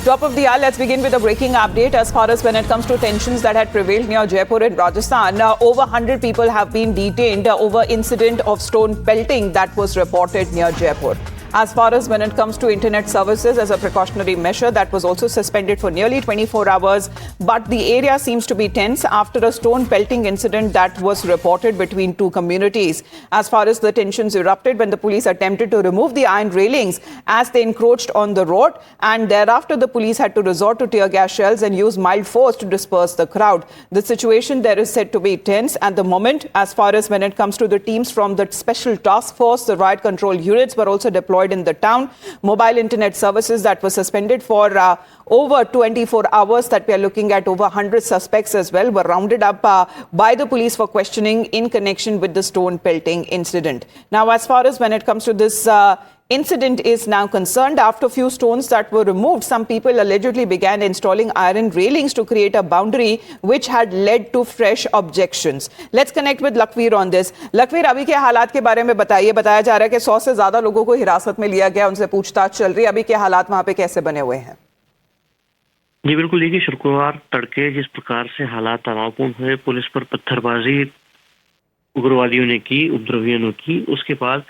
Top of the hour, let's begin with a breaking update as far as when it comes to tensions that had prevailed near Jaipur in Rajasthan. Over 100 people have been detained over incident of stone pelting that was reported near Jaipur. As far as when it comes to internet services as a precautionary measure, that was also suspended for nearly 24 hours. But the area seems to be tense after a stone pelting incident that was reported between two communities. As far as the tensions erupted when the police attempted to remove the iron railings as they encroached on the road, and thereafter the police had to resort to tear gas shells and use mild force to disperse the crowd. The situation there is said to be tense at the moment. As far as when it comes to the teams from the special task force, the riot control units were also deployed in the town. Mobile internet services that were suspended for over 24 hours, that we are looking at over 100 suspects as well, were rounded up by the police for questioning in connection with the stone pelting incident. Now, as far as when it comes to this incident is now concerned, after a few stones that were removed, some people allegedly began installing iron railings to create a boundary which had led to fresh objections. Let's connect with Lakhvir on this. Lakhvir, अभी के हालात के बारे में बताइए। बताया जा रहा है कि 100 से ज्यादा लोगों को हिरासत में लिया गया, उनसे पूछताछ चल रही है। अभी के हालात वहां पे कैसे बने हुए हैं? जी बिल्कुल, देखिए शुक्रवार तड़के जिस प्रकार से हालात तनावपूर्ण हुए, पुलिस पर पत्थरबाजी उग्रवादियों ने की, उपद्रवियों ने की, उसके बाद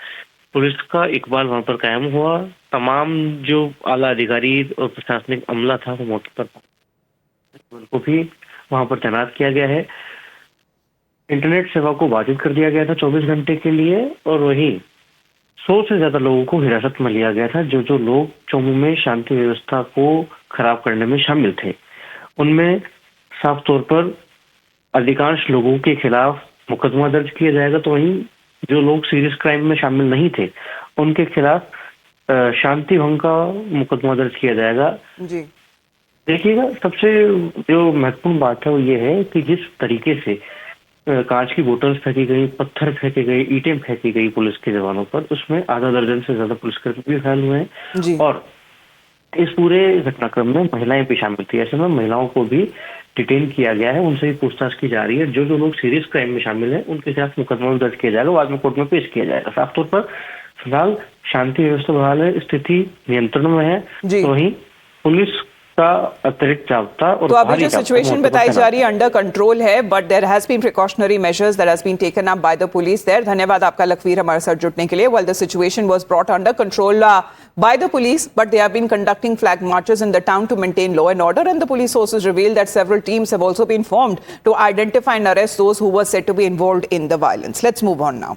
पुलिस का इकबाल वहां पर कायम हुआ। तमाम जो आला अधिकारी और प्रशासनिक अमला था वो मौके पर उनको भी वहां पर तैनात किया गया है। इंटरनेट सेवा को बाधित कर दिया गया था 24 घंटे के लिए, और वहीं 100 से ज्यादा लोगों को हिरासत में लिया गया था। जो लोग जम्मू में शांति व्यवस्था को खराब करने में शामिल थे, उनमें साफ तौर पर अधिकांश लोगों के खिलाफ मुकदमा दर्ज किया जाएगा, तो वहीं जो लोग सीरियस क्राइम में शामिल नहीं थे उनके खिलाफ शांति भंग का मुकदमा दर्ज किया जाएगा। जी देखिएगा, सबसे जो महत्वपूर्ण बात है वो ये है कि जिस तरीके से कांच की बोतल्स फेंकी गई, पत्थर फेंके गए, ईंटें फेंकी गई पुलिस के जवानों पर, उसमें आधा दर्जन से ज्यादा पुलिसकर्मी भी घायल हुए हैं। और इस पूरे घटनाक्रम में महिलाएं भी शामिल थी। ऐसे में महिलाओं को भी डिटेन किया गया है, उनसे भी पूछताछ की जा रही है। जो लोग सीरियस क्राइम में शामिल हैं उनके खिलाफ मुकदमा दर्ज किया जाएगा, बाद में कोर्ट में पेश किया जाएगा। साफ तौर पर फिलहाल शांति व्यवस्था बहाल है, स्थिति नियंत्रण में है। तो वहीं पुलिस का अतिरिक्त जाब्ता और तो अभी जो सिचुएशन बताई जा रही है अंडर कंट्रोल है, but there has been precautionary measures that has been taken up by the police there. धन्यवाद आपका लखवीर हमारे साथ जुड़ने के लिए। Well, the situation was brought under control by the police, but they have been conducting flag marches in the town to maintain law and order, and the police sources revealed that several teams have also been formed to identify and arrest those who were said to be involved in the violence. Let's move on now.